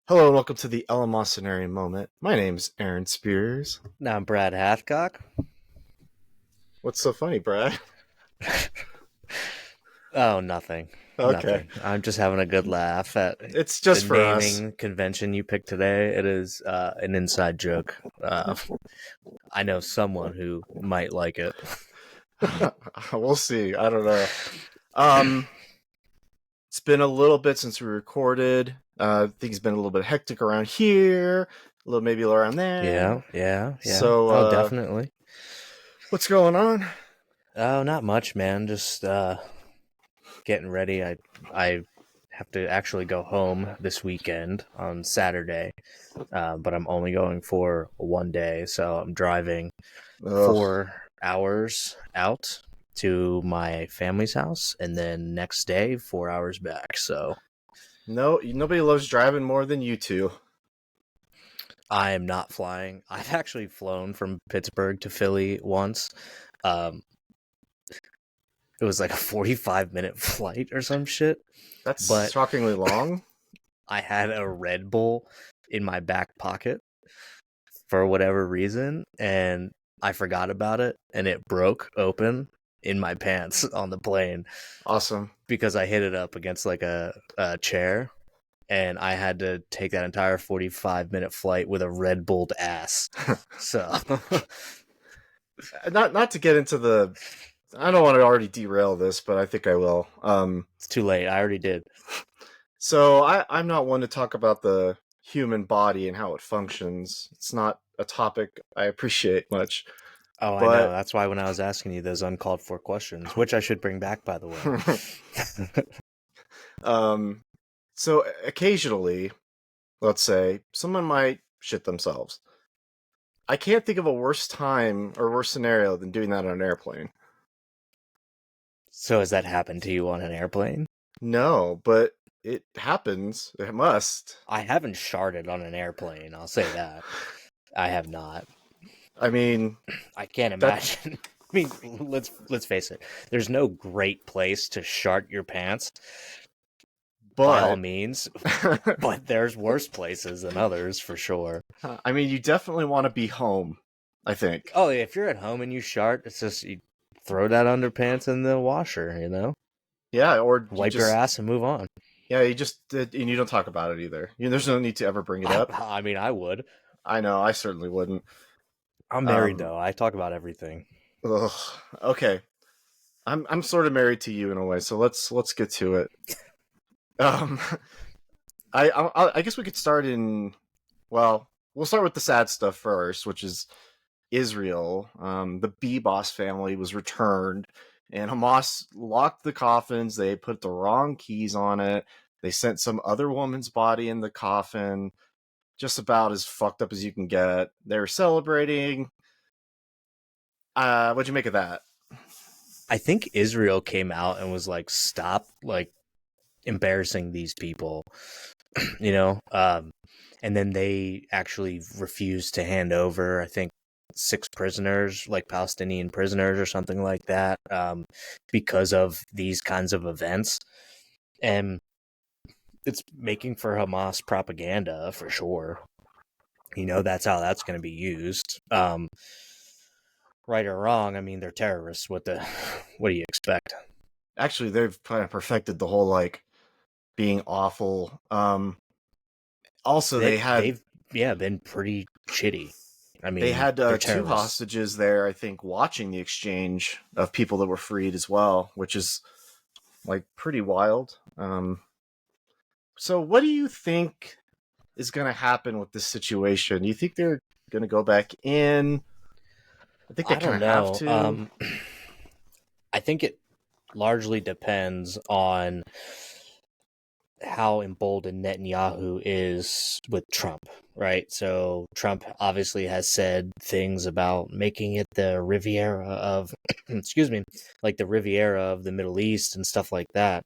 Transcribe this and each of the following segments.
Hello and welcome to the Eleemosynary Moment. My name's Aaron Spears. Now I'm Brad Hathcock. What's so funny, Brad? Oh, nothing. Okay. Nothing. I'm just having a good laugh at It's the just for us. naming convention you picked today. It is an inside joke. I know someone who might like it. We'll see. I don't know. Um, it's been a little bit since we recorded. I think it's been a little bit hectic around here, maybe around there. Yeah. So, Oh, definitely. what's going on? Oh, not much, man. Just getting ready. I have to actually go home this weekend on Saturday, but I'm only going for one day, so I'm driving Ugh. 4 hours out to my family's house, and then next day 4 hours back. So No, nobody loves driving more than you two. I am not flying. I've actually flown from Pittsburgh to Philly once. Um, it was like a 45-minute flight or some shit, That's but shockingly long. I had a Red Bull in my back pocket for whatever reason, and I forgot about it, and it broke open in my pants on the plane Awesome. because I hit it up against like a chair, and I had to take that entire 45-minute flight with a Red Bulled ass. So Not to get into the. I don't want to already derail this, but I think I will. it's too late. I already did. So I'm not one to talk about the human body and how it functions. It's not a topic I appreciate much. Oh, I know. But That's why when I was asking you those uncalled for questions, which I should bring back, by the way. um, so occasionally, let's say someone might shit themselves. I can't think of a worse time or worse scenario than doing that on an airplane. So has that happened to you on an airplane? No, but it happens. It must. I haven't sharted on an airplane. I'll say that. I have not. I mean, I can't that. imagine. I mean, let's face it. There's no great place to shart your pants, by all But means, but there's worse places than others for sure. I mean, you definitely want to be home, I think. Oh, if you're at home and you shart, it's just you throw that underpants in the washer, Yeah, or you wipe your just ass and move on. yeah, you just and you don't talk about it either. There's no need to ever bring it up. I mean, I would. I know, I certainly wouldn't. I'm married Um, though. I talk about everything. ugh, okay, I'm sort of married to you in a way, so let's get to it. Um, I guess we could start in well, we'll start with the sad stuff first, which is Israel. The B boss family was returned, and Hamas locked the coffins. They put the wrong keys on it. They sent some other woman's body in the coffin. Just about as fucked up as you can get. They were celebrating. What'd you make of that? I think Israel came out and was like, "Stop, like embarrassing these people," you know. And then they actually refused to hand over, I think, 6 prisoners, like Palestinian prisoners or something like that, because of these kinds of events. And it's making for Hamas propaganda for sure. That's how that's going to be used. Right or wrong, I mean, they're terrorists. What what do you expect? Actually, they've kind of perfected the whole like being awful. Also, They've yeah been pretty shitty. I they mean, had they're two terrorists. hostages there. I think watching the exchange of people that were freed as well, which is like pretty wild. So, what do you think is going to happen with this situation? Do you think they're going to go back in? I think they I kind don't of have know. to. I think it largely depends on how emboldened Netanyahu is with Trump, right? So Trump obviously has said things about making it the Riviera of, excuse me, like the Riviera of the Middle East and stuff like that.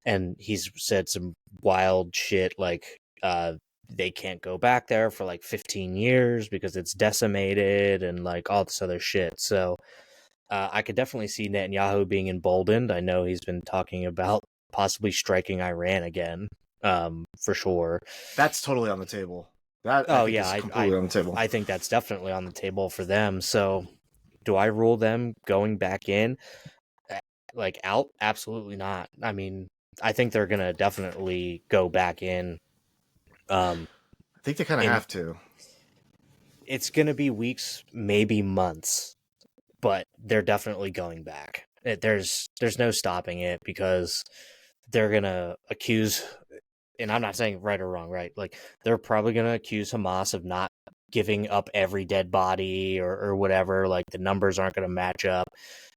And he's said some wild shit like they can't go back there for like 15 years because it's decimated and like all this other shit. So I could definitely see Netanyahu being emboldened. I know he's been talking about possibly striking Iran again. for sure. That's totally on the table. That I Oh think yeah, is I, completely I on the table. I think that's definitely on the table for them. So do I rule them going back in? Like out? Absolutely not. I mean, I think they're gonna definitely go back in. Um, I think they kind of and have to. it's gonna be weeks, maybe months, but they're definitely going back. There's no stopping it because they're gonna accuse, and I'm not saying right or wrong, right? Like they're probably gonna accuse Hamas of not giving up every dead body or whatever. Like the numbers aren't gonna match up,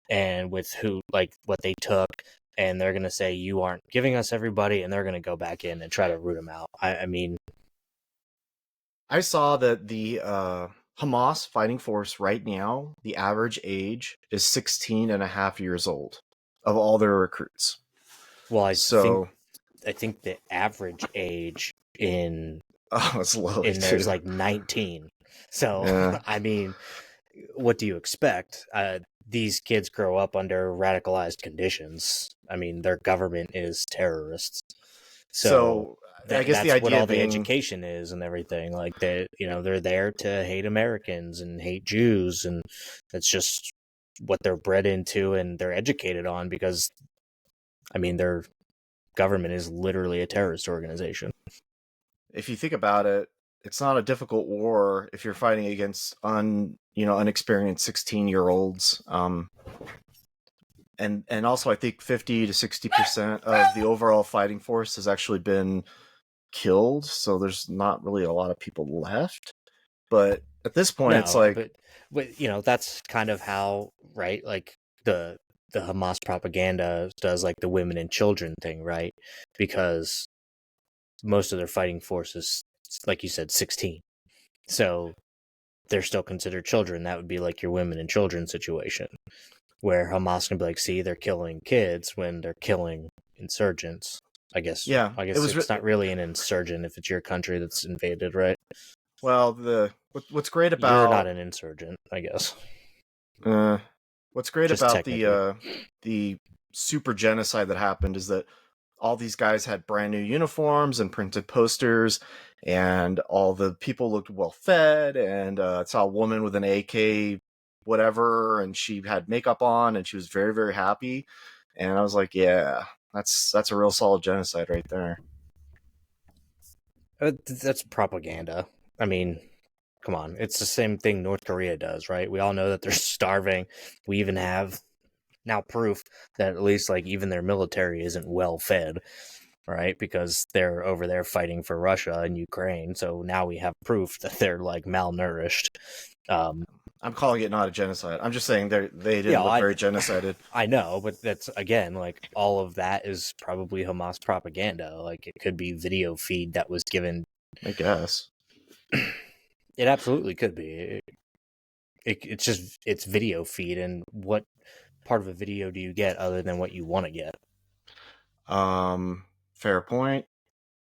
and with who like what they took, and they're gonna say you aren't giving us everybody, and they're gonna go back in and try to root them out. I mean, I saw that the Hamas fighting force right now, the average age is 16 and a half years old of all their recruits. well, So, I think the average age in oh, it's low there's too. like 19. So Yeah. I mean, what do you expect? These kids grow up under radicalized conditions. I mean, their government is terrorists. So So, I guess the that's what idea all the being, education is and everything. Like they're there to hate Americans and hate Jews, and that's just what they're bred into and they're educated on because, I mean, their government is literally a terrorist organization. if you think about it, it's not a difficult war if you're fighting against unexperienced 16-year-olds. And also I think 50 to 60% of the overall fighting force has actually been killed, so there's not really a lot of people left. But at this point, it's No, like, but that's kind of how, right? Like the the Hamas propaganda does, like the women and children thing, right? Because most of their fighting force is, like you said, 16. So they're still considered children. That would be like your women and children situation, where Hamas can be like, see, they're killing kids when they're killing insurgents. I guess yeah, I it guess was. it's not really an insurgent if it's your country that's invaded, right? Well, what's great You're not about an insurgent, I guess. uh, what's great Just about technically. the super genocide that happened is that all these guys had brand new uniforms and printed posters, and all the people looked well fed. And I saw a woman with an AK, whatever, and she had makeup on, and she was very, very happy. And I was like, yeah, that's a real solid genocide right there. That's propaganda. I mean, come on. It's the same thing North Korea does, right? We all know that they're starving. We even have now proof that at least like even their military isn't well fed, right? Because they're over there fighting for Russia and Ukraine. So now we have proof that they're like malnourished. Um, I'm calling it not a genocide. I'm just saying they yeah, didn't look very genocided. I know, but that's again like all of that is probably Hamas propaganda. Like it could be video feed that was given. I guess. It absolutely could be. It's just it's video feed, and what part of a video do you get other than what you want to get? Fair point.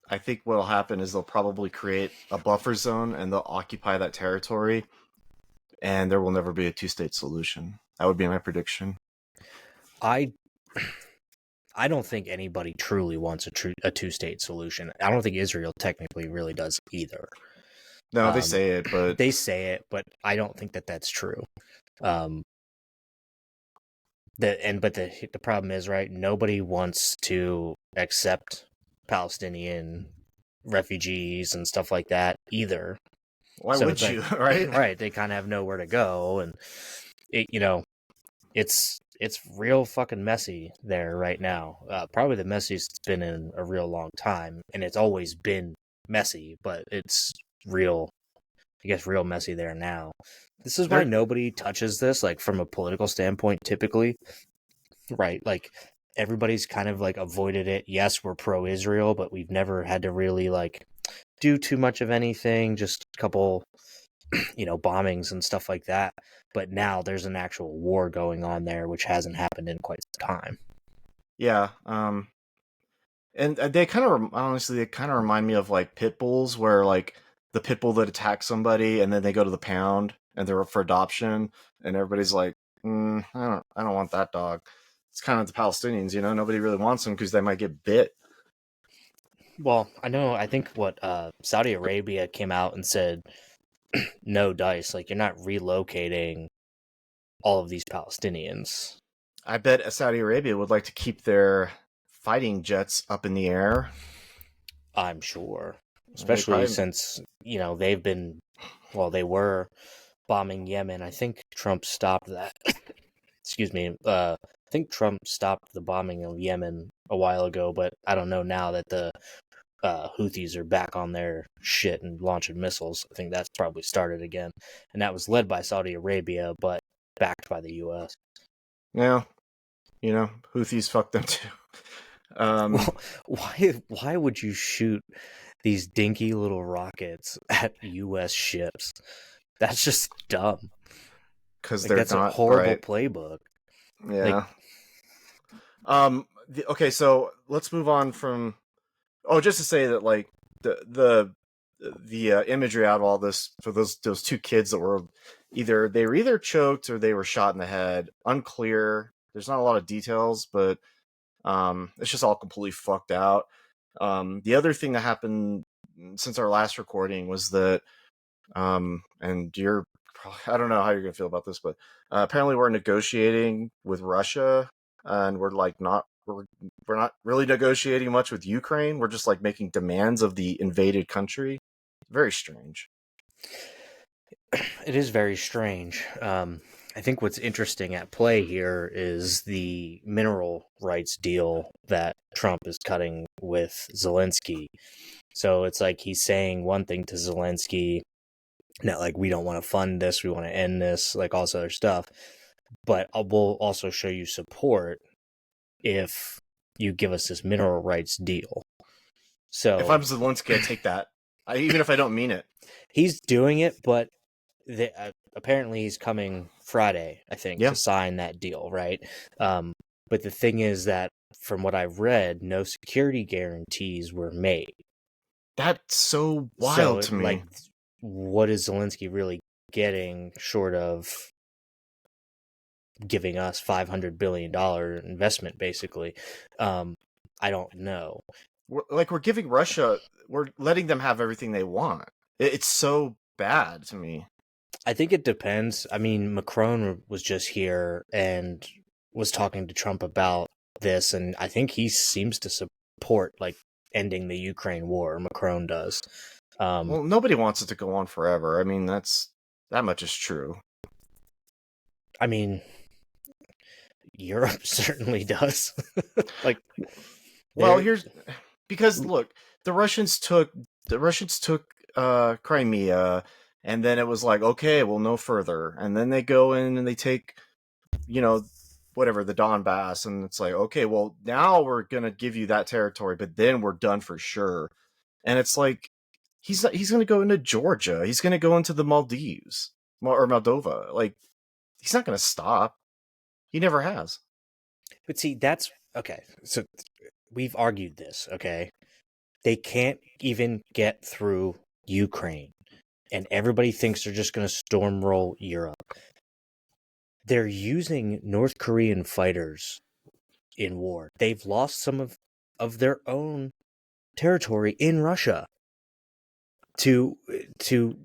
I think what'll happen is they'll probably create a buffer zone and they'll occupy that territory, and there will never be a two-state solution. That would be my prediction. I I don't think anybody truly wants a two-state solution. I don't think Israel technically really does either. No, they Um, say it, but they say it, but I don't think that that's true. Um, but the problem is, right, nobody wants to accept Palestinian refugees and stuff like that either. why So would it's like, you, right? right, they kind of have nowhere to go, and it's real fucking messy there right now. Probably the messiest it's been in a real long time, and it's always been messy, but it's real, I guess, real messy there now. This is why There, nobody touches this, like from a political standpoint, typically, right? Like everybody's kind of like avoided it. Yes, we're pro-Israel, but we've never had to really like do too much of anything. Just a couple, bombings and stuff like that. But now there's an actual war going on there, which hasn't happened in quite some time. yeah. And they kind of honestly, they kind of remind me of like pit bulls, where like the pit bull that attacks somebody and then they go to the pound and they're up for adoption, and everybody's like, I don't want that dog. It's kind of the Palestinians, nobody really wants them because they might get bit. Well, I know. I think what Saudi Arabia came out and said, no dice. Like you're not relocating all of these Palestinians. I bet Saudi Arabia would like to keep their fighting jets up in the air. I'm sure, They especially probably since they've been, well, they were bombing Yemen. I think Trump stopped that. Excuse me. I think Trump stopped the bombing of Yemen a while ago, but I don't know now that the Houthis are back on their shit and launching missiles. I think that's probably started again, and that was led by Saudi Arabia, but backed by the U.S. yeah, Houthis fuck them too. Well, why would you shoot these dinky little rockets at U.S. ships? That's just dumb. Because Like they're that's a not horrible right. playbook. Like Yeah. Okay, so let's move on from. Oh, just to say that like the imagery out of all this for those two kids that were either choked or they were shot in the head. Unclear. There's not a lot of details, but it's just all completely fucked out. The other thing that happened since our last recording was that and you're I don't know how you're gonna feel about this, but apparently we're negotiating with Russia, and we're not really negotiating much with Ukraine. We're just like making demands of the invaded country. Very strange. it is very strange. I think what's interesting at play here is the mineral rights deal that Trump is cutting with Zelensky. So it's like he's saying one thing to Zelensky, that like we don't want to fund this, we want to end this, like all this other stuff. But we'll also show you support if you give us this mineral rights deal. If So I'm Zelensky, I take that. Even if I don't mean it. he's doing it, but apparently he's coming Friday, I think, Yeah, to sign that deal, right? Um, but the thing is that from what I've read, no security guarantees were made. that's so wild So, to like, me. what is Zelensky really getting short of giving us $500 billion investment, basically? Um, I don't know. We're giving Russia, we're letting them have everything they want. It's so bad to me. I think it depends. I mean, Macron was just here and was talking to Trump about this, and I think he seems to support like ending the Ukraine war. Macron does. Um, Well, nobody wants it to go on forever. I mean, that much is true. I mean, Europe certainly does. Like, Well, they're here's because look, the Russians took Crimea, and then it was like, okay, well, no further, and then they go in and they take, you know, whatever, the Donbass, and it's like, okay, well, now we're gonna give you that territory, but then we're done for sure. And it's like he's gonna go into Georgia, he's gonna go into the Maldives or Moldova, like he's not gonna stop. He never has. but see, that's okay. So we've argued this. Okay, they can't even get through Ukraine, and everybody thinks they're just going to stormroll Europe. They're using North Korean fighters in war. They've lost some of their own territory in Russia to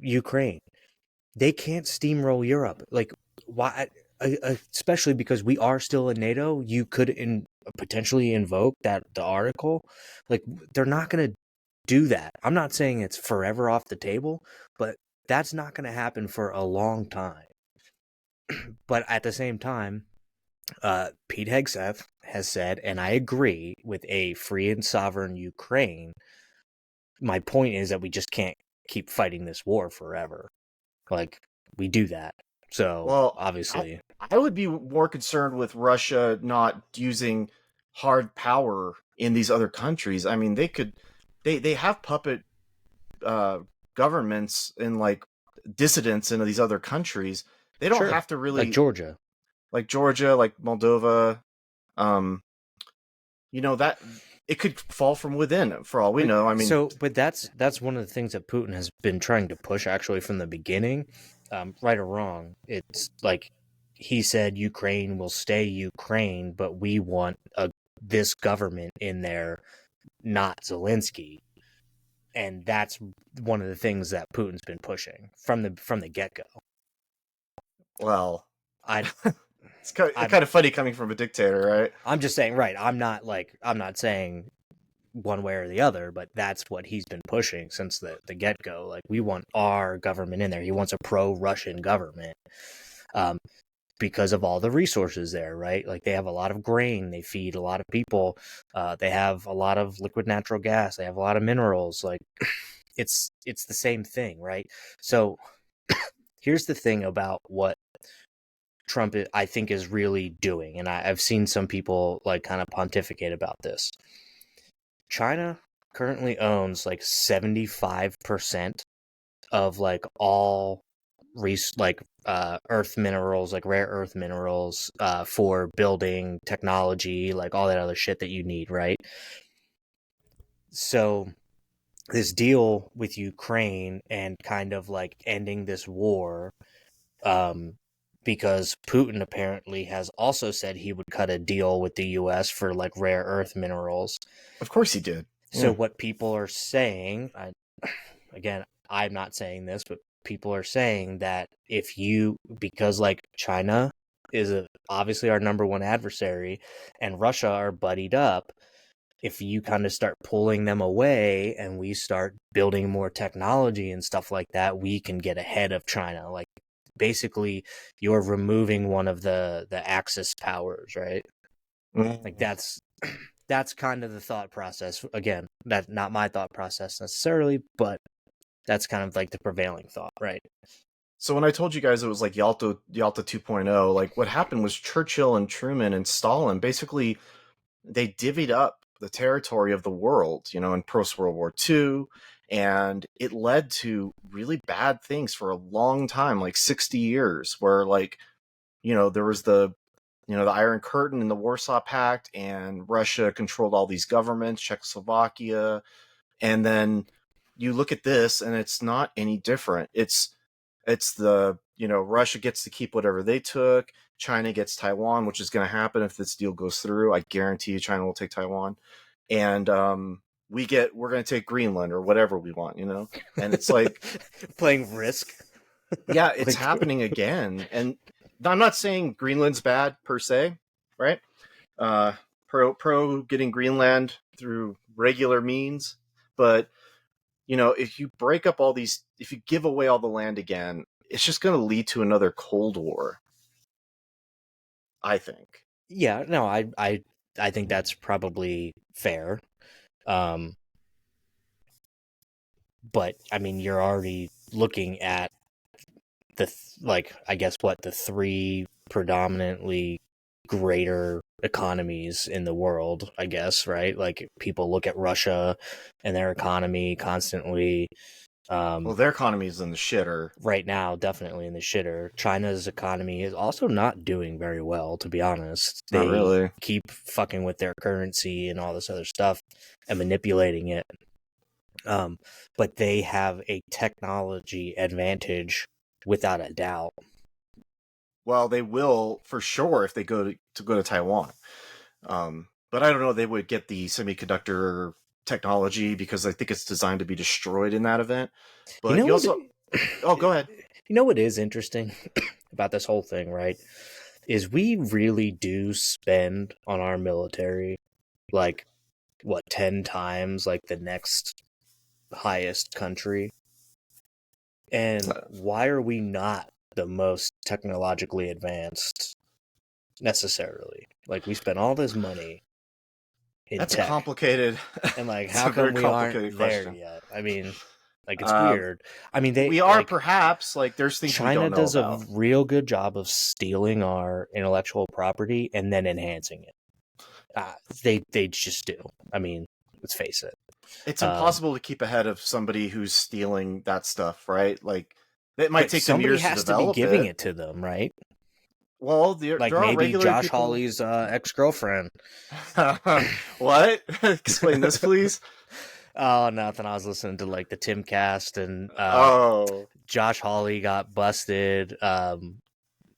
Ukraine. They can't steamroll Europe. Like why? Especially because we are still in NATO. You could potentially invoke the article. Like they're not going to do that. I'm not saying it's forever off the table, but that's not going to happen for a long time. But at the same time, Pete Hegseth has said, and I agree, with a free and sovereign Ukraine, my point is that we just can't keep fighting this war forever. Like, we do that. So, Well, I, obviously, I would be more concerned with Russia not using hard power in these other countries. I mean, they have puppet uh, governments in like dissidents into these other countries. They don't sure, have to like really Georgia. like Georgia, like Moldova. Um, that it could fall from within for all we know. I mean, But that's one of the things that Putin has been trying to push actually from the beginning, right or wrong. It's like he said Ukraine will stay Ukraine, but we want this government in there not Zelensky. And that's one of the things that Putin's been pushing from the get-go. Well, I it's kind of funny coming from a dictator, right? I'm just saying, right, I'm not saying one way or the other, but that's what he's been pushing since the get-go. Like, we want our government in there. He wants a pro-Russian government. Because of all the resources there, right? Like, they have a lot of grain, they feed a lot of people, they have a lot of liquid natural gas, they have a lot of minerals. Like, it's the same thing, right? So here's the thing about what Trump, I think, is really doing, and I've seen some people like kind of pontificate about this. China currently owns like 75% of like all earth minerals, like rare earth minerals, for building technology, like all that other shit that you need, right? So this deal with Ukraine and kind of like ending this war, because Putin apparently has also said he would cut a deal with the US for like rare earth minerals. Of course he did. So what people are saying, again, I'm not saying this, but people are saying that because like China is obviously our number one adversary and Russia are buddied up, if you kind of start pulling them away and we start building more technology and stuff like that, we can get ahead of China. Like, basically you're removing one of the Axis powers, right? Like, that's kind of the thought process. Again, that's not my thought process necessarily, but that's kind of like the prevailing thought, right? So when I told you guys it was like Yalta 2.0, like what happened was Churchill and Truman and Stalin basically they divvied up the territory of the world, in post World War II, and it led to really bad things for a long time, like 60 years, where like, there was the Iron Curtain and the Warsaw Pact, and Russia controlled all these governments, Czechoslovakia, and then you look at this and it's not any different. It's the Russia gets to keep whatever they took. China gets Taiwan, which is going to happen if this deal goes through. I guarantee you China will take Taiwan, and we're going to take Greenland or whatever we want, and it's like playing Risk. Yeah, it's happening again. And I'm not saying Greenland's bad per se, right? Pro getting Greenland through regular means, but if you break up if you give away all the land again, it's just going to lead to another Cold War, I think. Yeah, no, I think that's probably fair. But I mean, you're already looking at I guess the three predominantly greater economies in the world, I guess, right? Like, people look at Russia and their economy constantly. Well, their economy is in the shitter right now, definitely in the shitter. China's economy is also not doing very well, to be honest. Not really. Keep fucking with their currency and all this other stuff and manipulating it. But they have a technology advantage without a doubt. Well, they will for sure if they go to Taiwan. But I don't know, they would get the semiconductor technology because I think it's designed to be destroyed in that event. But you also go ahead. You know what is interesting about this whole thing, right? Is we really do spend on our military 10 times like the next highest country. And why are we not the most technologically advanced necessarily? Like, we spend all this money in That's tech. a complicated and how come we aren't there yet? I mean, it's weird. I mean, we are perhaps there's things China we don't know does about. a real good job of stealing our intellectual property and then enhancing it. They just do. I mean, let's face it. It's impossible to keep ahead of somebody who's stealing that stuff, right? Like, it might take them years to develop it. Somebody has to be giving it to them, right? Well, there are maybe regular Josh people... Hawley's ex-girlfriend. What? Explain this, please. Oh, nothing. I was listening to the Timcast, and Josh Hawley got busted.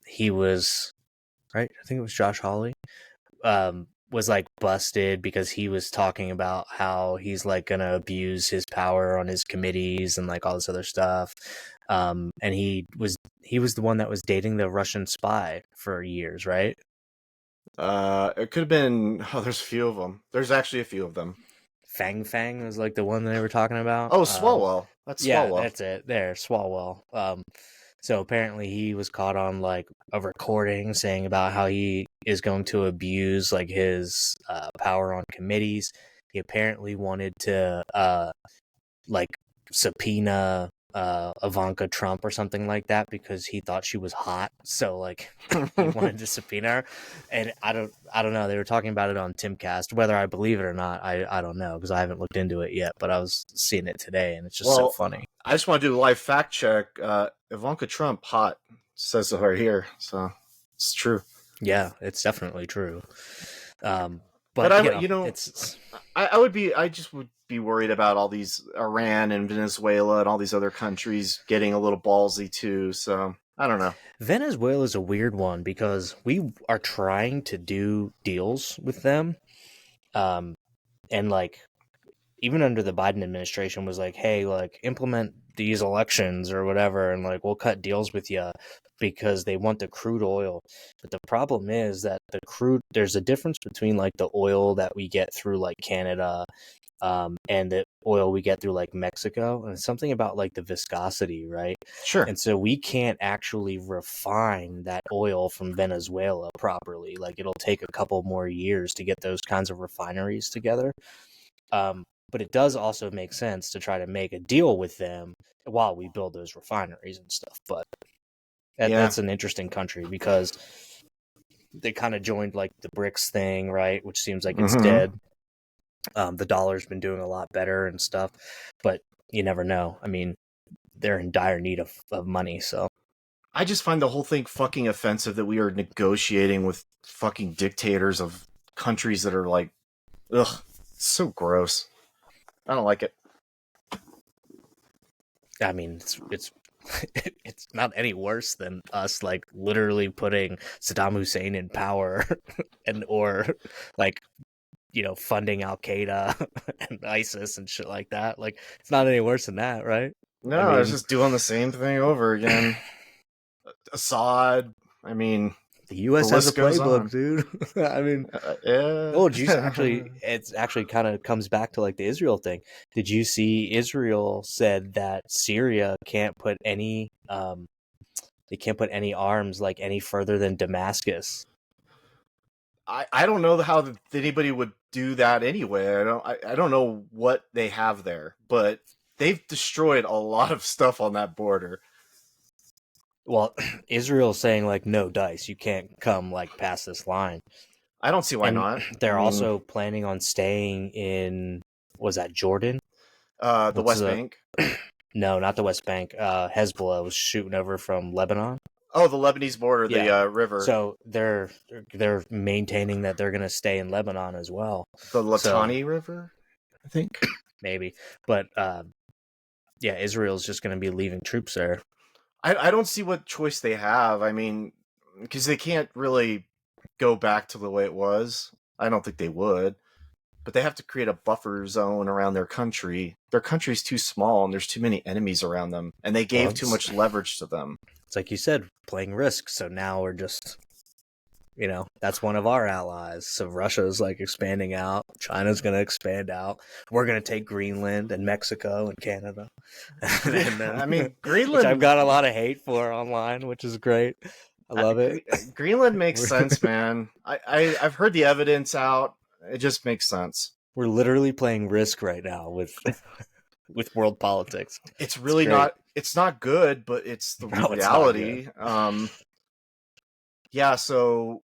He was right. I think it was Josh Hawley. was like busted because he was talking about how he's like gonna abuse his power on his committees and like all this other stuff. And he was the one that was dating the Russian spy for years, right? It could have been. Oh, there's a few of them. There's actually a few of them. Fang Fang was like the one they were talking about. Oh, Swalwell. That's Yeah, Swalwell. that's it. There, Swalwell. So apparently he was caught on like a recording saying about how he is going to abuse like his power on committees. He apparently wanted to like subpoena Ivanka Trump or something like that because he thought she was hot. So like he wanted to subpoena her, and I don't know. They were talking about it on Timcast. Whether I believe it or not, I don't know because I haven't looked into it yet. But I was seeing it today, and it's just so funny. I just want to do a live fact check. Ivanka Trump hot, says it right here, so it's true. Yeah, it's definitely true. But But I, you know, you know, it's I just would be worried about all these Iran and Venezuela and all these other countries getting a little ballsy too. So I don't know. Venezuela's a weird one because we are trying to do deals with them, um, and like even under the Biden administration was like, hey, like implement these elections or whatever, and like we'll cut deals with you because they want the crude oil. But the problem is that there's a difference between like the oil that we get through like Canada, and the oil we get through like Mexico, and it's something about like the viscosity, right? Sure. And so we can't actually refine that oil from Venezuela properly. Like it'll take a couple more years to get those kinds of refineries together. But it does also make sense to try to make a deal with them while we build those refineries and stuff. But that's an interesting country because they kind of joined like the BRICS thing, right? Which seems like it's dead. The dollar's been doing a lot better and stuff, but you never know. I mean, they're in dire need of money, so. I just find the whole thing fucking offensive that we are negotiating with fucking dictators of countries that are like, ugh, so gross. I don't like it. I mean, it's it's not any worse than us like literally putting Saddam Hussein in power and or like funding Al Qaeda and ISIS and shit like that. Like it's not any worse than that, right? No, I I was mean, just doing the same thing over again. Assad. I mean, the U.S. the has a list goes playbook, on. dude. I mean, Yeah. oh, geez, actually, it's actually kind of comes back to like the Israel thing. Did you see Israel said that Syria can't put any they can't put any arms like any further than Damascus? I don't know how anybody would do that anyway. I don't know what they have there, but they've destroyed a lot of stuff on that border. Well, Israel's saying like no dice, you can't come like past this line. I don't see why And not. they're also planning on staying in, was that Jordan? The What's West the Bank. No, not the West Bank. Hezbollah was shooting over from Lebanon. Oh, the Lebanese border, Yeah. the river, So they're maintaining that they're going to stay in Lebanon as well. the So Litani River, I think. maybe, but yeah, Israel's just going to be leaving troops there. I don't see what choice they have. I mean, because they can't really go back to the way it was. I don't think they would. But they have to create a buffer zone around their country. Their country's too small and there's too many enemies around them. And they gave too much leverage to them. It's like you said, playing risk. So now we're just, that's one of our allies. So Russia's like expanding out. China's going to expand out. We're going to take Greenland and Mexico and Canada. And then, I mean, Greenland, which I've got a lot of hate for online, which is great. I love it. Greenland makes sense, man. I've heard the evidence out. It just makes sense. We're literally playing risk right now with world politics. It's really not. It's not good, but it's the reality. Yeah. So,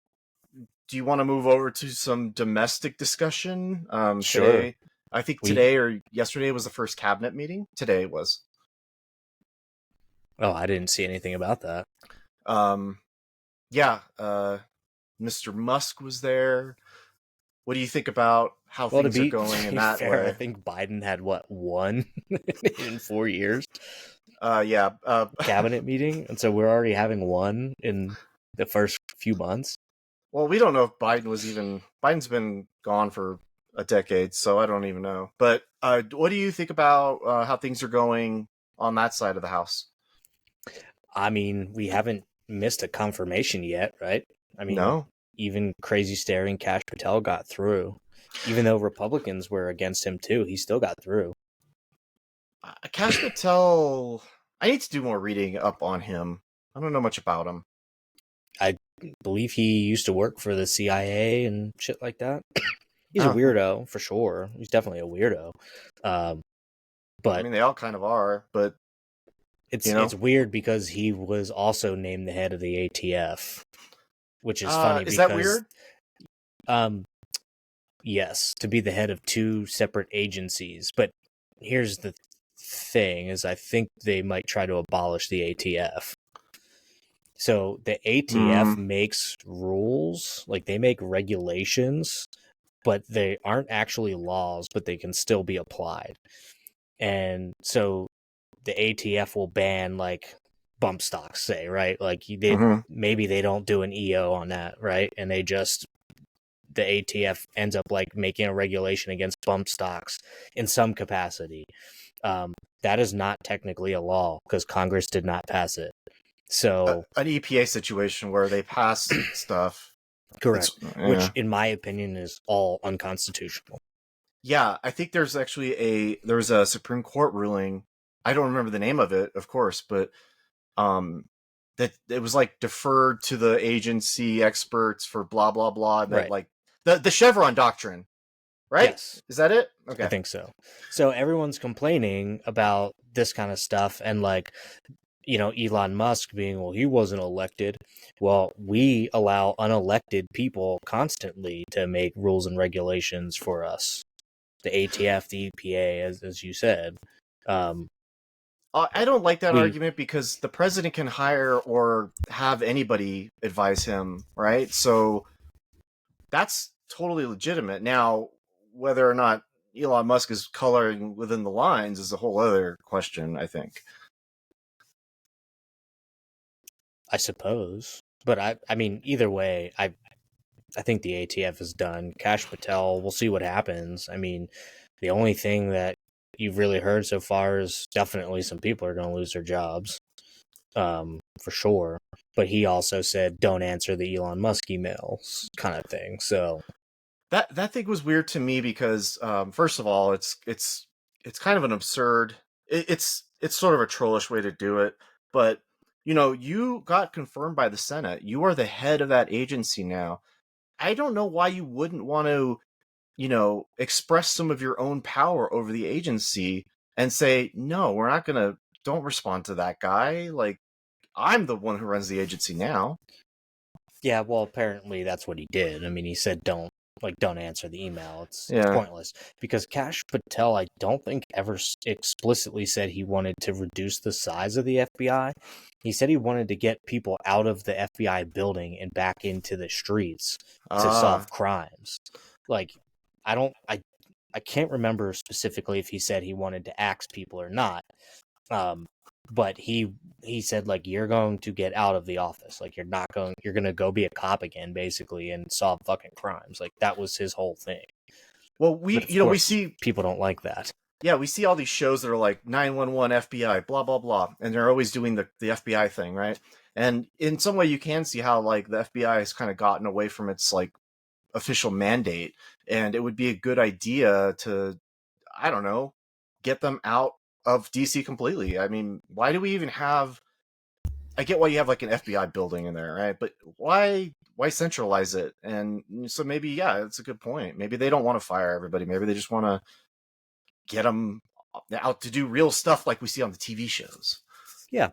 do you want to move over to some domestic discussion? Sure. Today, I think today or yesterday was the first cabinet meeting. Today was. Oh, I didn't see anything about that. Yeah. Mr. Musk was there. What do you think about how things are going in that way? I think Biden had one in 4 years. Yeah. Cabinet meeting, and so we're already having one in the first few months. Well, we don't know if Biden's been gone for a decade, so I don't even know. But what do you think about how things are going on that side of the house? I mean, we haven't missed a confirmation yet, right? I mean, No, even crazy staring Cash Patel got through. Even though Republicans were against him too, he still got through. Cash Patel. I need to do more reading up on him. I don't know much about him. I believe he used to work for the CIA and shit like that. He's a Oh, weirdo for sure. He's definitely a weirdo. Um, I but mean, they all kind of are, but you it's know, weird because he was also named the head of the ATF, which is funny is that because weird? um yes, to be the head of two separate agencies. But here's the thing: is I think they might try to abolish the ATF. So the Hmm. ATF makes rules, like they make regulations, but they aren't actually laws, but they can still be applied. And so the ATF will ban like bump stocks, say, right? Like they Hmm. maybe they don't do an EO on that, right? And they just the ATF ends up like making a regulation against bump stocks in some capacity. Um, that is not technically a law because Congress did not pass it. So An EPA situation where they pass stuff. It's correct, which yeah. in my opinion is all unconstitutional. Yeah, I think there was a Supreme Court ruling. I don't remember the name of it, of course, but um that it was like deferred to the agency experts for blah blah blah that Right. like the Chevron doctrine, right? Yes, Is that it? I Okay. think so. So everyone's complaining about this kind of stuff and like Elon Musk being, well, he wasn't elected. Well, we allow unelected people constantly to make rules and regulations for us. The ATF, the EPA, as you said. Um, I don't like that we, argument because the president can hire or have anybody advise him, right? So that's totally legitimate. Now, whether or not Elon Musk is coloring within the lines is a whole other question, I think. I suppose, but I mean, either way, I think the ATF is done. Cash Patel, we'll see what happens. I mean, the only thing that you've really heard so far is definitely some people are going to lose their jobs, for sure. But he also said, "Don't answer the Elon Musk emails," kind of thing. So That thing was weird to me because first of all, it's kind of an absurd. It's sort of a trollish way to do it, but you got confirmed by the Senate. You are the head of that agency now. I don't know why you wouldn't want to express some of your own power over the agency and say, no, we're not gonna. Don't respond to that guy. Like I'm the one who runs the agency now. yeah, well, apparently that's what he did. I mean, he said, don't answer the email. It's Yeah. pointless because Cash Patel, I don't think ever explicitly said he wanted to reduce the size of the FBI. He said he wanted to get people out of the FBI building and back into the streets to solve Ah. crimes. Like, I don't, I can't remember specifically if he said he wanted to axe people or not. Um, but he said like you're going to get out of the office, like you're gonna go be a cop again, basically, and solve fucking crimes. Like that was his whole thing. Well, But we of you know we course, see people don't like that. yeah, we see all these shows that are like 911 FBI, blah, blah, blah. And they're always doing the FBI thing, right? And in some way, you can see how like the FBI has kind of gotten away from its like official mandate. And it would be a good idea to, I don't know, get them out of DC completely. I mean, why do we even have, I get why you have like an FBI building in there, right? But why centralize it? And so maybe, yeah, that's a good point. Maybe they don't want to fire everybody. Maybe they just want to get them out to do real stuff like we see on the TV shows. Yeah,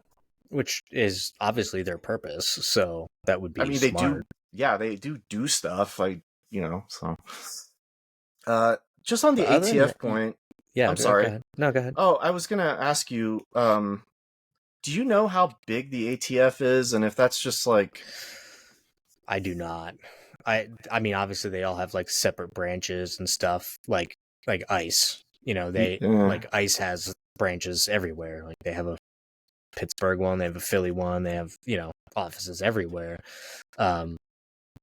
which is obviously their purpose. So that would I be mean, they smart. do, yeah, they do stuff like so. Uh, just on the But other than ATF that, point, yeah, I'm go sorry. ahead. No, go ahead. Oh, I was gonna ask you, do you know how big the ATF is, and if that's just like, I do not. I mean, obviously they all have like separate branches and stuff, like ICE. They like ICE has branches everywhere. Like they have a Pittsburgh one, they have a Philly one, they have offices everywhere. Um,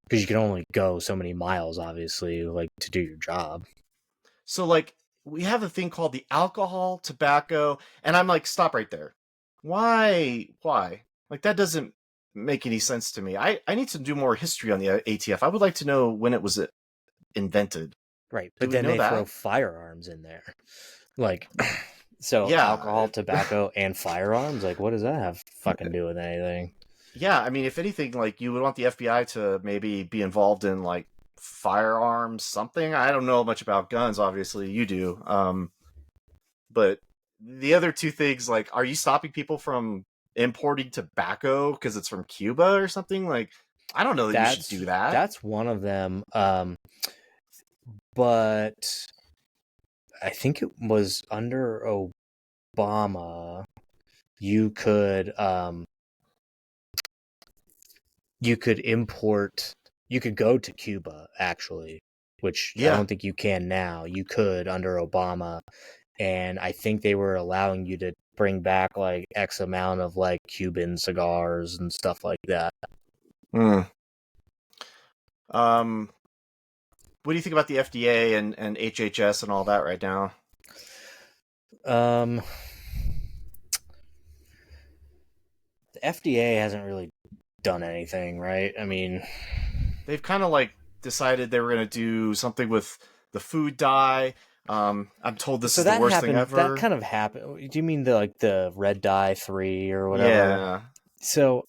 because you can only go so many miles, obviously, like to do your job. So like we have a thing called the alcohol, tobacco, and I'm like, stop right there. Why? Why? Like that doesn't make any sense to me. I need to do more history on the ATF. I would like to know when it was invented. Right, Do but we then know they throw that? firearms in there, like so Yeah. alcohol, tobacco, and firearms. Like, what does that have fucking do with anything? Yeah, I mean, if anything, like you would want the FBI to maybe be involved in like firearms, something. I don't know much about guns, obviously you do. But the other two things, like, are you stopping people from importing tobacco because it's from Cuba or something? Like, I don't know that you should That's do that. that's one of them. But I think it was under Obama. You could you could import. You could go to Cuba actually, which I Yeah. don't think you can now. You could under Obama, and I think they were allowing you to bring back like X amount of like Cuban cigars and stuff like that. Hmm. Um, what do you think about the FDA and HHS and all that right now? Um, the FDA hasn't really done anything, right? I mean, They've kind of like decided they were going to do something with the food dye. I'm told this so is the that worst thing happened. That ever. kind of happened. Do you mean the like the red dye 3 or whatever? Yeah. So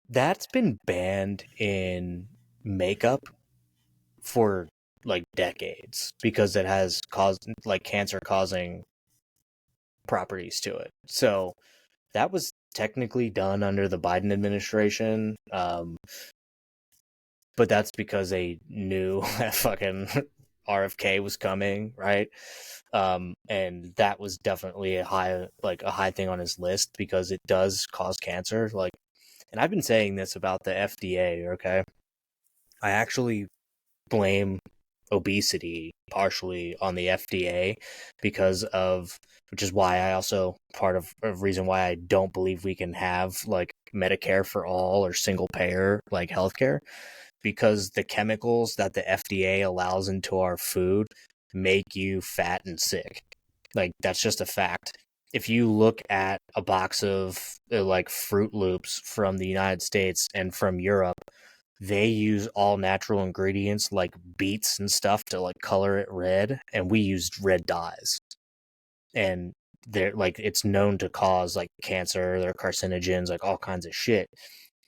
that's been banned in makeup for like decades because it has caused like cancer causing properties to it. So that was technically done under the Biden administration. But that's because they knew that fucking RFK was coming, right? And that was definitely a high thing on his list because it does cause cancer. Like, and I've been saying this about the FDA. Okay, I actually blame obesity partially on the FDA because of which is why I also part of a reason why I don't believe we can have like Medicare for all or single payer like healthcare because the chemicals that the FDA allows into our food make you fat and sick. Like that's just a fact. If you look at a box of like Fruit Loops from the United States and from Europe, they use all natural ingredients like beets and stuff to like color it red, and we used red dyes. And they're like it's known to cause like cancer, they're carcinogens, like all kinds of shit.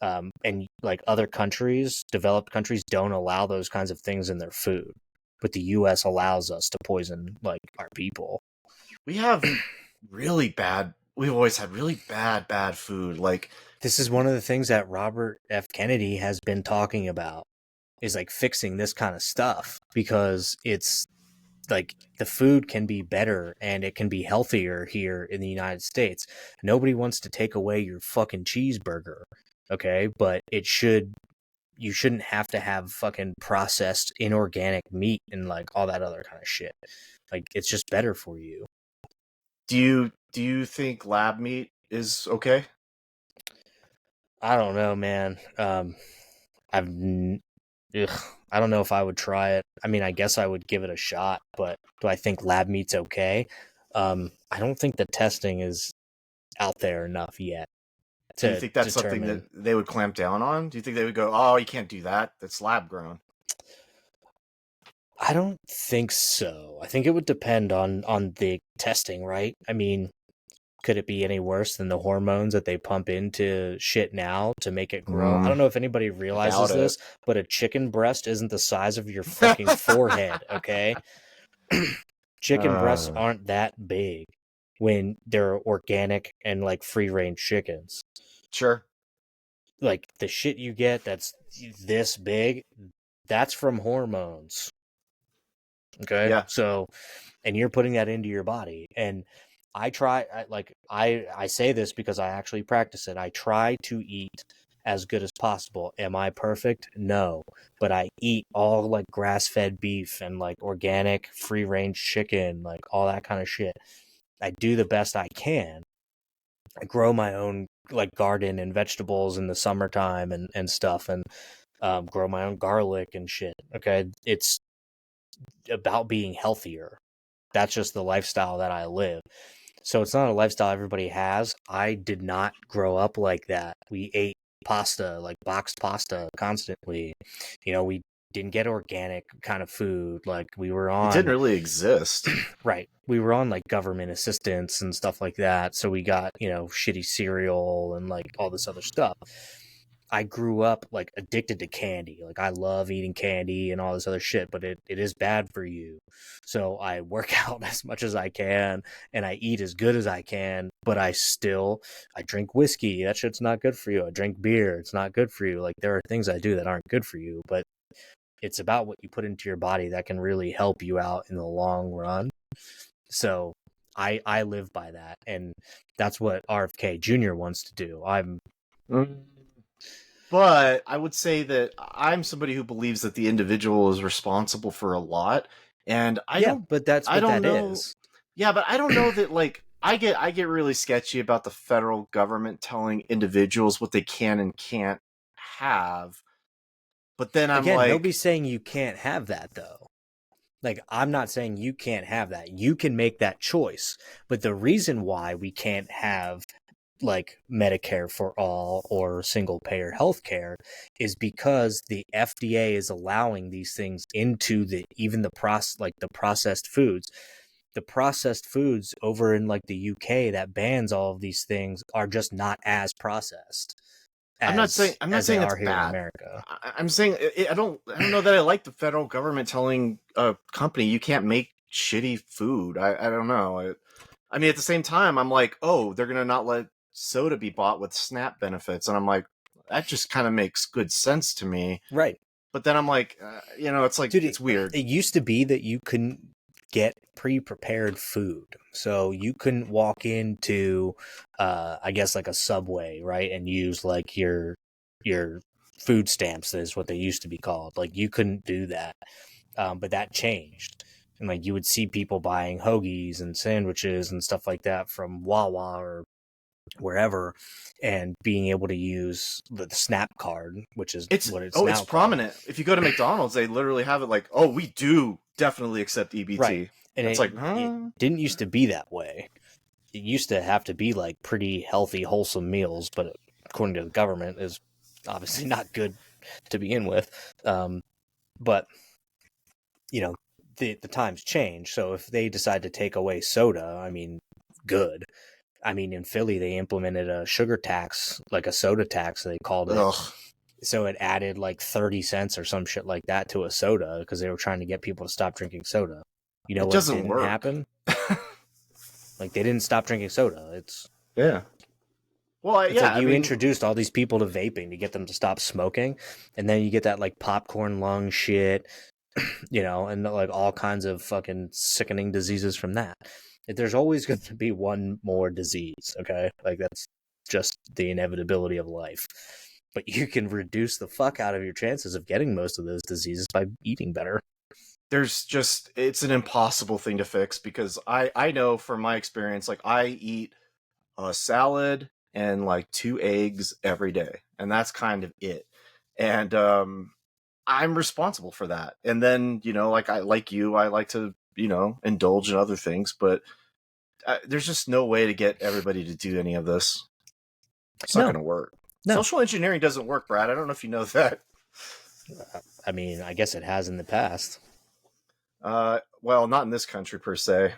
And like other countries, developed countries, don't allow those kinds of things in their food, but the U.S. allows us to poison like our people. We have really bad, we've always had really bad food. Like, This is one of the things that Robert F. Kennedy has been talking about is like fixing this kind of stuff because it's like the food can be better and it can be healthier here in the United States. Nobody wants to take away your fucking cheeseburger, okay? But it should you shouldn't have to have fucking processed inorganic meat and like all that other kind of shit. Like it's just better for you. do you think lab meat is okay? I don't know, man. I've ugh, I don't know if I would try it. I mean, I guess I would give it a shot, but do I think lab meat's okay? I don't think the testing is out there enough yet Do you to think that's something that determine. they would clamp down on? Do you think they would go, "Oh, you can't do that. That's lab grown." I don't think so. I think it would depend on the testing, right? I mean, could it be any worse than the hormones that they pump into shit now to make it grow? I Mm, don't know if anybody I doubt realizes it. this, but a chicken breast isn't the size of your fucking forehead, okay? Chicken breasts uh, aren't that big when they're organic and like free range chickens. sure. Like the shit you get that's this big, that's from hormones. Okay. Yeah. So, and you're putting that into your body. And I say this because I actually practice it. I try to eat as good as possible. Am I perfect? No. But I eat all like grass fed beef and like organic free range chicken, like all that kind of shit. I do the best I can. I grow my own like garden and vegetables in the summertime and stuff, and grow my own garlic and shit. Okay, it's about being healthier. That's just the lifestyle that I live. So it's not a lifestyle everybody has. I did not grow up like that. We ate pasta, like boxed pasta constantly. We didn't get organic kind of food. Like we were It didn't on, really exist. right. We were on like government assistance and stuff like that. So we got, shitty cereal and like all this other stuff. I grew up like addicted to candy. Like I love eating candy and all this other shit, but it is bad for you. So I work out as much as I can and I eat as good as I can, but I drink whiskey. That shit's not good for you. I drink beer. It's not good for you. Like there are things I do that aren't good for you, but it's about what you put into your body that can really help you out in the long run. So I live by that, and that's what RFK Jr. wants to do. But I would say that I'm somebody who believes that the individual is responsible for a lot, and Yeah, but that's I what don't that know. is. Yeah, but I don't know that like I get really sketchy about the federal government telling individuals what they can and can't have. But then I'm Again, like, nobody's saying you can't have that though. Like I'm not saying you can't have that. You can make that choice. But the reason why we can't have like Medicare for all or single payer healthcare is because the FDA is allowing these things into the processed foods. The processed foods over in like the UK that bans all of these things are just not as processed I'm not as they saying it's are here in bad. America. I'm saying I don't know that I like the federal government telling a company you can't make shitty food. I don't know. I mean, at the same time, I'm like, oh, they're gonna not let soda be bought with SNAP benefits, and I'm like, that just kind of makes good sense to me. Right. But then I'm like, it's like Dude, it's weird. it used to be that you couldn't get pre-prepared food. So you couldn't walk into I guess like a Subway, right, and use like your food stamps is what they used to be called. Like you couldn't do that. But that changed. And like you would see people buying hoagies and sandwiches and stuff like that from Wawa or wherever, and being able to use the Snap card, which is what it's It's now called. prominent. If you go to McDonald's, they literally have it like, oh, we do definitely accept Right. EBT. And It's it, like, it huh? didn't used to be that way. It used to have to be like pretty healthy, wholesome meals, but according to the government, is obviously not good to begin with. But you know, the times change. So if they decide to take away soda, I mean, good. I mean, in Philly, they implemented a sugar tax, like a soda tax, they called it. Ugh, So it added like 30 cents or some shit like that to a soda because they were trying to get people to stop drinking soda. You know it what doesn't didn't work. happen? Like they didn't stop drinking soda. Yeah. Well, It's yeah. like I you mean, introduced all these people to vaping to get them to stop smoking, and then you get that like popcorn lung shit, and like all kinds of fucking sickening diseases from that. There's always going to be one more disease, okay? Like that's just the inevitability of life. But you can reduce the fuck out of your chances of getting most of those diseases by eating better. it's an impossible thing to fix because I know from my experience, like I eat a salad and like two eggs every day, and that's kind of it. And I'm responsible for that. And then like I like to indulge in other things, but there's just no way to get everybody to do any of this. It's not going No, to work. no. Social engineering doesn't work, Brad. I don't know if you know that. I mean, I guess it has in the past. Well, not in this country per se.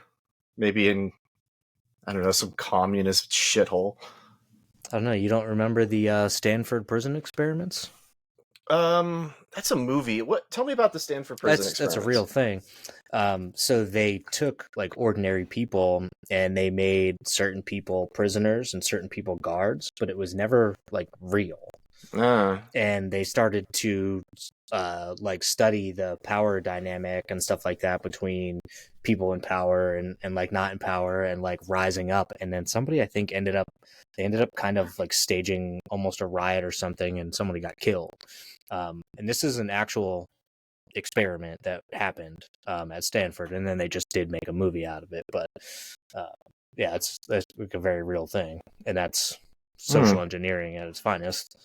Maybe in I don't know some communist shithole. I don't know. You don't remember the Stanford prison experiments? That's a movie. What? Tell me about the Stanford prison That's a real experiments. thing. So they took like ordinary people and they made certain people prisoners and certain people guards, but it was never like real. Ah, And they started to like study the power dynamic and stuff like that between people in power and like not in power and like rising up. And then somebody I think they ended up kind of like staging almost a riot or something, and somebody got killed. And this is an actual experiment that happened at Stanford, and then they just did make a movie out of it. But uh, yeah, that's like a very real thing, and that's Hmm. social engineering at its finest.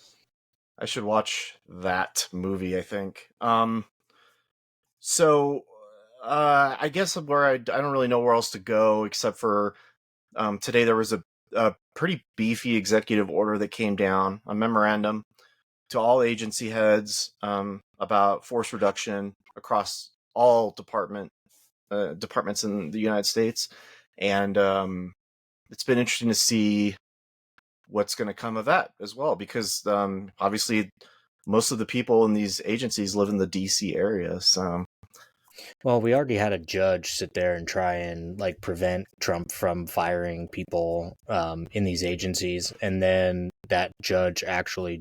I should watch that movie, I think. So I guess I don't really know where else to go except for today there was a pretty beefy executive order that came down, a memorandum to all agency heads about force reduction across all departments in the United States, and it's been interesting to see what's going to come of that as well, because obviously most of the people in these agencies live in the DC area. So Well, we already had a judge sit there and try and like prevent Trump from firing people in these agencies, and then that judge actually,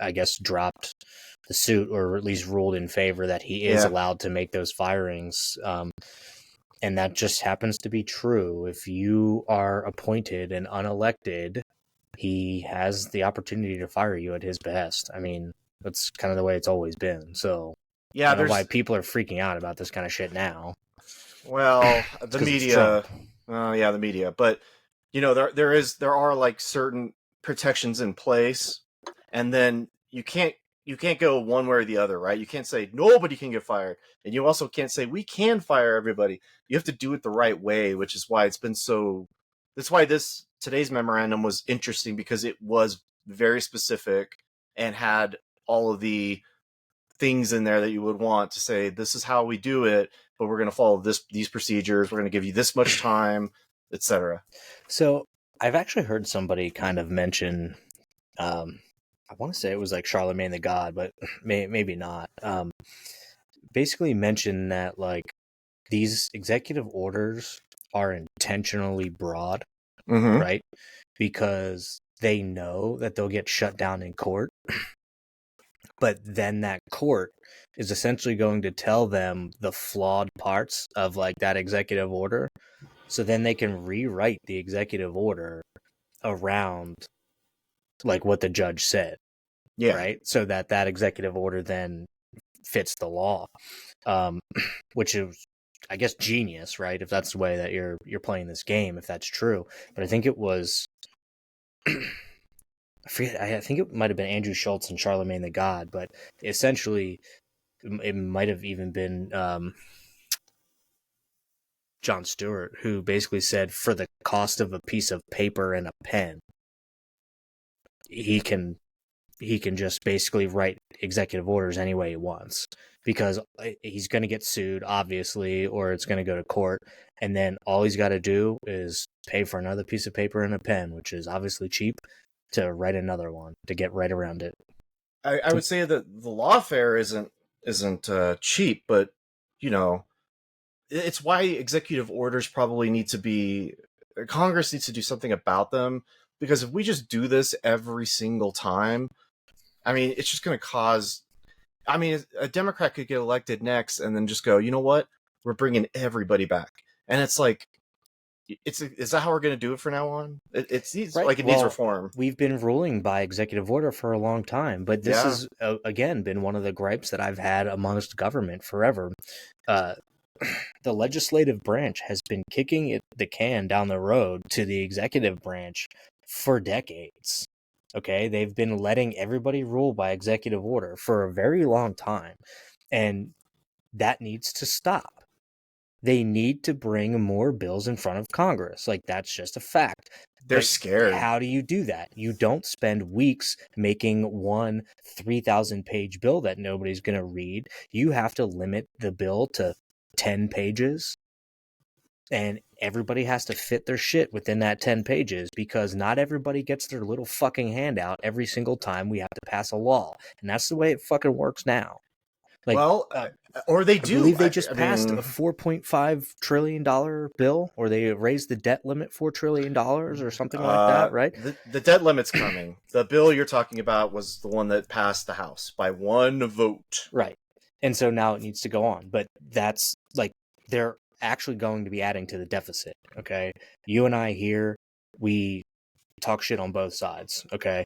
I guess, dropped the suit, or at least ruled in favor that he is yeah, allowed to make those firings. And that just happens to be true. If you are appointed and unelected, he has the opportunity to fire you at his behest. I mean, that's kind of the way it's always been. So I yeah. don't know why There's people are freaking out about this kind of shit now. well, It's the because it's Trump. media, yeah, the media, but there are like certain protections in place, and then you can't go one way or the other, right? You can't say nobody can get fired, and you also can't say we can fire everybody. You have to do it the right way, which is why it's been so. That's why this today's memorandum was interesting, because it was very specific and had all of the things in there that you would want to say this is how we do it, but we're going to follow these procedures, we're going to give you this much time, etc. So I've actually heard somebody kind of mention, I want to say it was like Charlemagne the God, but maybe not. Basically mention that like these executive orders are intentionally broad, Mm-hmm. right? Because they know that they'll get shut down in court, but then that court is essentially going to tell them the flawed parts of like that executive order, so then they can rewrite the executive order around like what the judge said, Yeah. right? So that that executive order then fits the law, um, which is, I guess, genius, right? If that's the way that you're playing this game, if that's true. But I think it was, I forget, I think it might have been Andrew Schultz and Charlemagne the God, but essentially, it might have even been John Stewart, who basically said for the cost of a piece of paper and a pen, he can he can just basically write executive orders any way he wants, because he's going to get sued, obviously, or it's going to go to court. And then all he's got to do is pay for another piece of paper and a pen, which is obviously cheap, to write another one to get right around it. I would say that the lawfare isn't cheap, but you know it's why executive orders probably need to be Congress needs to do something about them, because if we just do this every single time, I mean, it's just going to cause. I mean, a Democrat could get elected next and then just go, you know what? We're bringing everybody back, and it's like, is that how we're going to do it from now on? Right. It needs Well, reform. we've been ruling by executive order for a long time, but this Yeah, has again been one of the gripes that I've had amongst government forever. Uh, the legislative branch has been kicking the can down the road to the executive branch for decades. Okay, they've been letting everybody rule by executive order for a very long time, and that needs to stop. They need to bring more bills in front of Congress. Like, that's just a fact. they're But scared. how do you do that? You don't spend weeks making one 3,000 page bill that nobody's going to read. You have to limit the bill to 10 pages, and everybody has to fit their shit within that 10 pages, because not everybody gets their little fucking handout every single time we have to pass a law. And that's the way it fucking works now. Like, Well, uh, or they I do. believe they just I passed a mean, $4.5 trillion bill, or they raised the debt limit $4 trillion or something like that, right? the debt limit's coming. The bill you're talking about was the one that passed the House by one vote. Right. And so now it needs to go on. But that's like, they're actually going to be adding to the deficit. Okay. You and I here, we talk shit on both sides. Okay.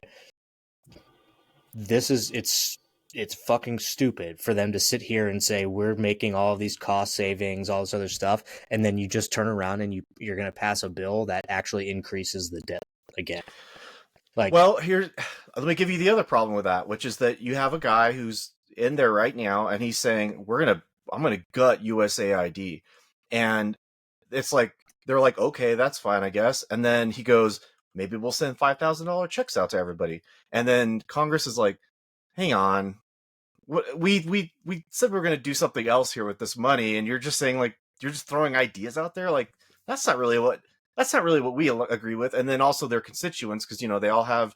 It's fucking stupid for them to sit here and say we're making all of these cost savings, all this other stuff, and then you just turn around and you're going to pass a bill that actually increases the debt again. Like, Well, here, let me give you the other problem with that, which is that you have a guy who's in there right now, and he's saying, I'm gonna gut USAID," and it's like they're like, "Okay, that's fine, I guess," and then he goes, "Maybe we'll send $5,000 checks out to everybody," and then Congress is like, "Hang on, we said we are gonna do something else here with this money, and you're just saying like you're just throwing ideas out there, like that's not really what." That's not really what we agree with, and then also their constituents, because they all have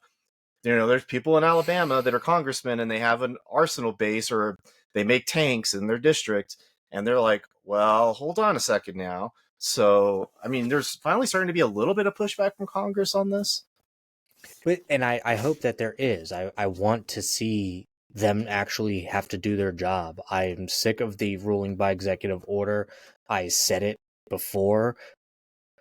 there's people in Alabama that are congressmen and they have an arsenal base or they make tanks in their district. And they're like, well, hold on a second now. So, I mean, there's finally starting to be a little bit of pushback from Congress on this. and I hope that there is. I want to see them actually have to do their job. I'm sick of the ruling by executive order. I said it before.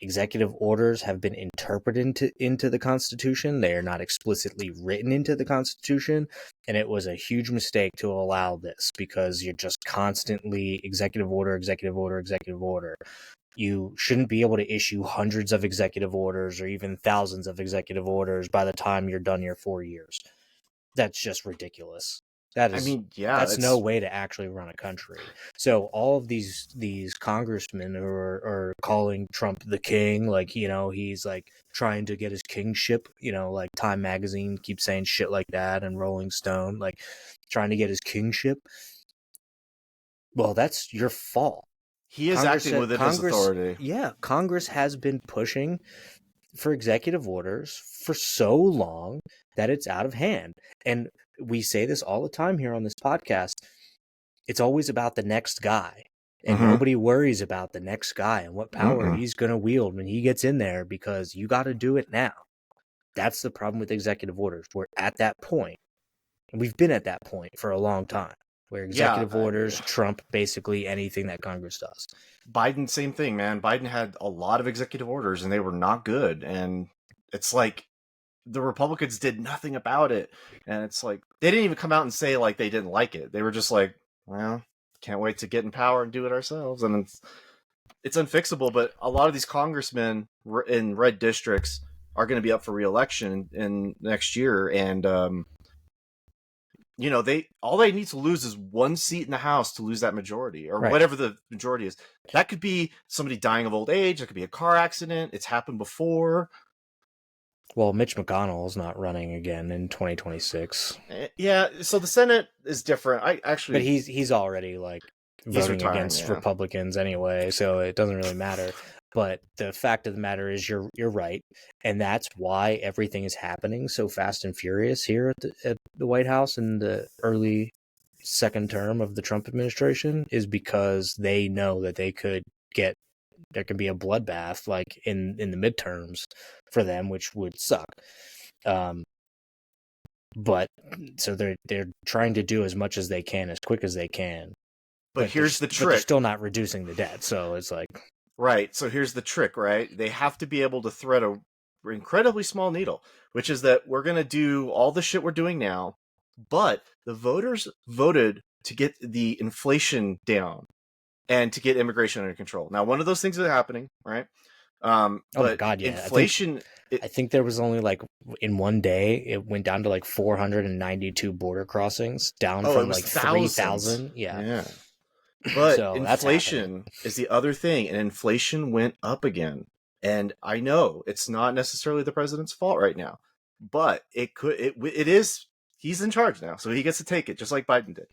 Executive orders have been interpreted into the Constitution. They are not explicitly written into the Constitution. And it was a huge mistake to allow this because you're just constantly executive order, executive order, executive order. You shouldn't be able to issue hundreds of executive orders or even thousands of executive orders by the time you're done your 4 years. That's just ridiculous. I mean, yeah, That's no it's way to actually run a country. So all of these congressmen who are calling Trump the king, like he's like trying to get his kingship. Like Time Magazine keeps saying shit like that, and Rolling Stone, like trying to get his kingship. Well, that's your fault. he is acting within his authority. Yeah, Congress has been pushing for executive orders for so long that it's out of hand. And we say this all the time here on this podcast. It's always about the next guy. And Mm-hmm. nobody worries about the next guy and what power Mm-mm. he's going to wield when he gets in there because you got to do it now. That's the problem with executive orders. We're at that point, and we've been at that point for a long time, where Yeah, executive orders trump basically anything that Congress does. Biden, same thing, man. Biden had a lot of executive orders and they were not good. And it's like the Republicans did nothing about it. And it's like they didn't even come out and say like they didn't like it. They were just like, well, can't wait to get in power and do it ourselves. And it's unfixable. But a lot of these congressmen in red districts are going to be up for reelection in next year. And they all they need to lose is one seat in the House to lose that majority or Right. whatever the majority is. That could be somebody dying of old age. That could be a car accident. It's happened before. Well, Mitch McConnell's not running again in 2026. Yeah, so the Senate is different. But he's already like voting retiring, against yeah. Republicans anyway, so it doesn't really matter. But the fact of the matter is, you're right, and that's why everything is happening so fast and furious here at the White House in the early second term of the Trump administration, is because they know that there can be a bloodbath like in the midterms for them, which would suck. But so they're trying to do as much as they can as quick as they can. But here's the But they're trick. still not reducing the debt, so it's like Right. So here's the trick, right? They have to be able to thread a incredibly small needle, which is that we're going to do all the shit we're doing now, but the voters voted to get the inflation down and to get immigration under control. Now, one of those things is happening, right? oh my But god, yeah. inflation. I think there was only like in one day it went down to like 492 border crossings, down it from was like thousands. 3,000. Yeah. But So that's inflation is the other thing, and inflation went up again. And I know it's not necessarily the president's fault right now, but it is. He's in charge now, so he gets to take it, just like Biden did.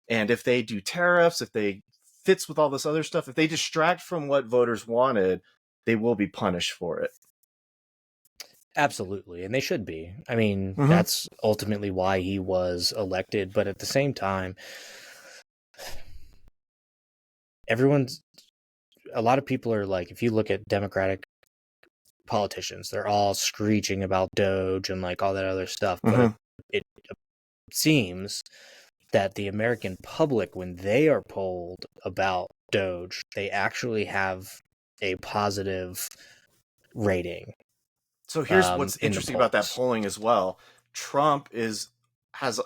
And if they do tariffs, if they fits with all this other stuff, if they distract from what voters wanted, they will be punished for it. Absolutely, and they should be. I mean, that's ultimately why he was elected, but at the same time, a lot of people are like, if you look at Democratic politicians, they're all screeching about Doge and like all that other stuff, but it seems that the American public, when they are polled about Doge, they actually have a positive rating. So here's what's in the interesting about that polls. polling as well. Trump has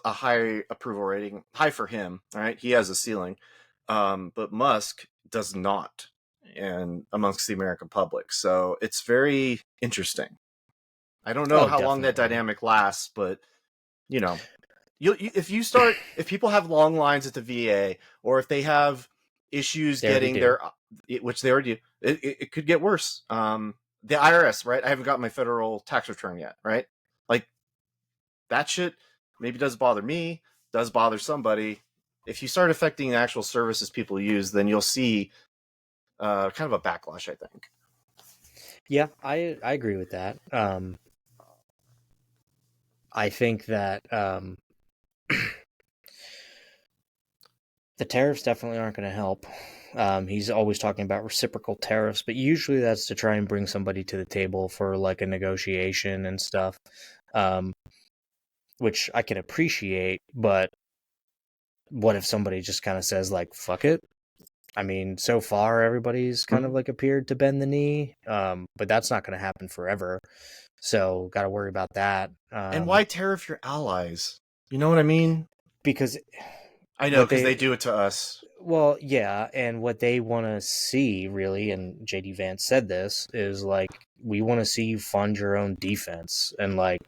a high approval rating, high for him. All right, he has a ceiling, but Musk does not, and amongst the American public. So it's very interesting. I don't know Oh, how long that definitely. dynamic lasts, but you know, if people have long lines at the VA, or if they have issues They already getting do. their, which they already do, it could get worse. The IRS, right? I haven't got my federal tax return yet, right? Like that shit maybe does bother me, does bother somebody. If you start affecting the actual services people use, then you'll see kind of a backlash, I think. Yeah, I agree with that. I think that the tariffs definitely aren't going to help. He's always talking about reciprocal tariffs, but usually that's to try and bring somebody to the table for like a negotiation and stuff, um, which I can appreciate. But what if somebody just kind of says like "fuck it"? I mean, so far everybody's kind of like appeared to bend the knee, but that's not going to happen forever. So got to worry about that. And why tariff your allies? You know what I mean? Because I know, what because they they do it to us. Well, yeah, and what they want to see really, and JD Vance said this, is like we want to see you fund your own defense, and like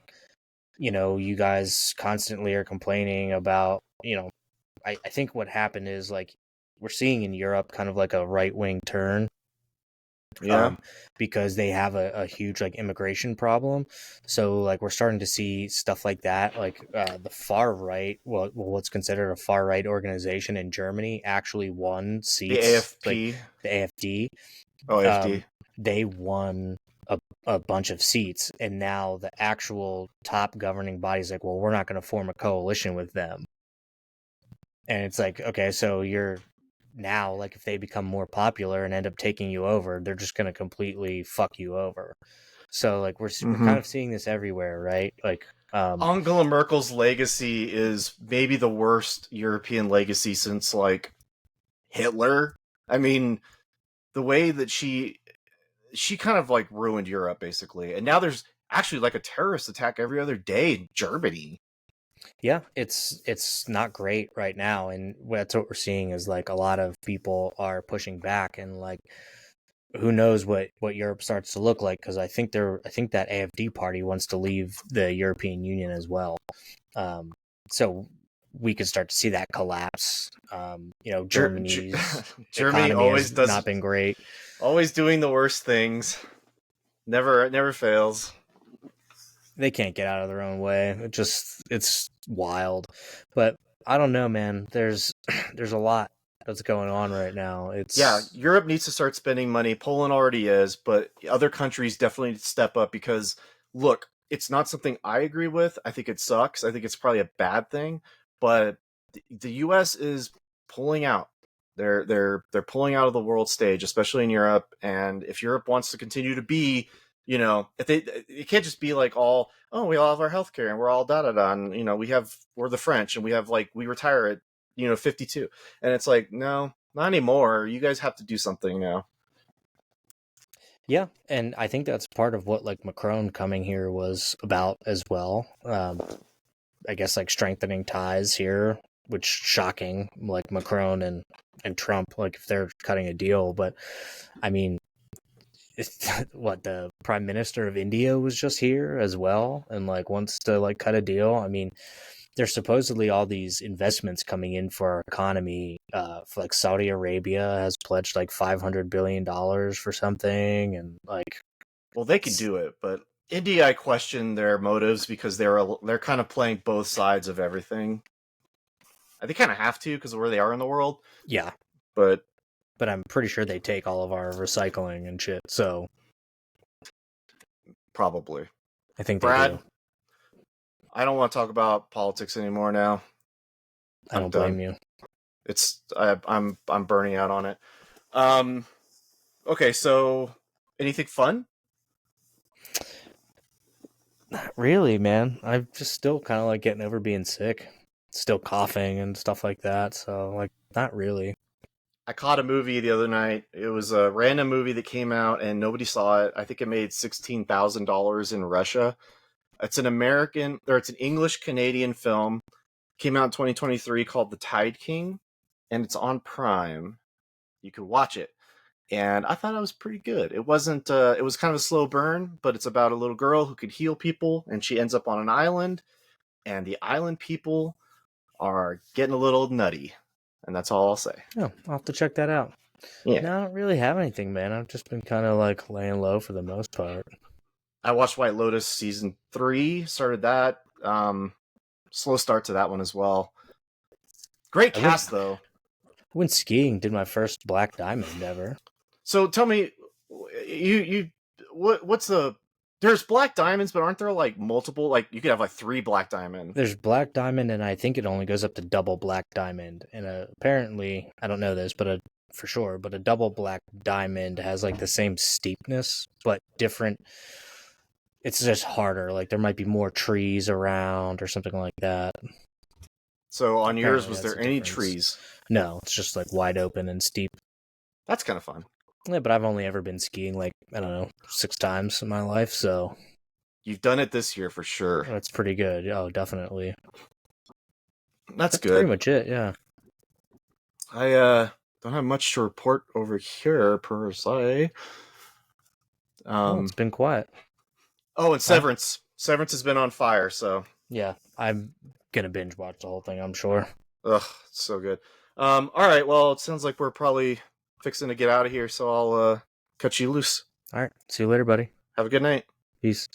you guys constantly are complaining about I think what happened is like we're seeing in Europe kind of like a right wing turn, Yeah. um, because they have a huge like immigration problem. So like we're starting to see stuff like that, like the far right, what's considered a far right organization in Germany, actually won The seats, like AFP. the AfD. Oh, Um, AFD. they won a bunch of seats, and now the actual top governing body is like, well, we're not going to form a coalition with them. And it's like, okay, so you're now like if they become more popular and end up taking you over, they're just going to completely fuck you over. So like we're Mm-hmm. kind of seeing this everywhere, right? Like Angela Merkel's legacy is maybe the worst European legacy since like Hitler. I mean, the way that she kind of like ruined Europe basically, and now there's actually like a terrorist attack every other day in Germany. yeah, it's not great right now, and that's what we're seeing is like a lot of people are pushing back, and like who knows what Europe starts to look like, because I think that AfD party wants to leave the European Union as well. So we could start to see that collapse. Germany's Germany economy always has not does, been great. always doing the worst things. Never fails. They can't get out of their own way. It's wild. But I don't know, man. There's there's a lot that's going on right now. Yeah, It's Europe needs to start spending money. Poland already is, but other countries definitely need to step up because look, it's not something I agree with. I think it sucks. I think it's probably a bad thing, but the US is pulling out. They're pulling out of the world stage, especially in Europe, and if Europe wants to continue to be, if they it can't just be like all, oh, we all have our healthcare and we're all da da da and we're the French and we have like we retire at 52. And it's like, no, not anymore. You guys have to do something now. yeah, and I think that's part of what like Macron coming here was about as well. I guess like strengthening ties here, which shocking, like Macron and Trump, like if they're cutting a deal. But I mean, what the prime minister of India was just here as well, and like wants to like cut a deal. I mean, there's supposedly all these investments coming in for our economy. For like Saudi Arabia has pledged like $500 billion for something, and like Well, they can do it, but India, I question their motives because they're kind of playing both sides of everything. They kind of have to because of where they are in the world, yeah. but But I'm pretty sure they take all of our recycling and shit. So probably. I think they do. Brad, I don't want to talk about politics anymore now. I I'm don't blame done. you. I'm burning out on it. Um. Okay, so anything fun? Not really, man. I'm just still kind of like getting over being sick, still coughing and stuff like that. So like, not really. I caught a movie the other night. It was a random movie that came out and nobody saw it. I think it made $16,000 in Russia. It's an it's an English Canadian film. Came out in 2023 called The Tide King, and it's on Prime. You can watch it. and I thought it was pretty good. It wasn't. It was kind of a slow burn, but it's about a little girl who could heal people, and she ends up on an island, and the island people are getting a little nutty, and that's all I'll say. Oh, I'll have to check that out. Yeah, No, I don't really have anything, man. I've just been kind of like laying low for the most part. I watched White Lotus season 3. Started that. Slow start to that one as well. Great cast though. I went skiing, did my first black diamond ever. So tell me, what's the? There's black diamonds, but aren't there like multiple? Like you could have like 3 black diamond. There's black diamond, and I think it only goes up to double black diamond. And apparently, I don't know this, but for sure, but a double black diamond has like the same steepness, but different. It's just harder. Like there might be more trees around or something like that. So on Apparently yours, was that's there the any difference. trees? No, it's just like wide open and steep. That's kind of fun. Yeah, but I've only ever been skiing like, I don't know, 6 times in my life, so You've done it this year for sure. that's pretty good. Oh, definitely. That's Pretty good. much it, yeah. I don't have much to report over here per se. It's been quiet. Oh, and Severance. Severance has been on fire, so Yeah, I'm gonna binge watch the whole thing, I'm sure. ugh, it's so good. All right, well, it sounds like we're probably fixing to get out of here, so I'll cut you loose. All right, see you later, buddy. Have a good night. Peace.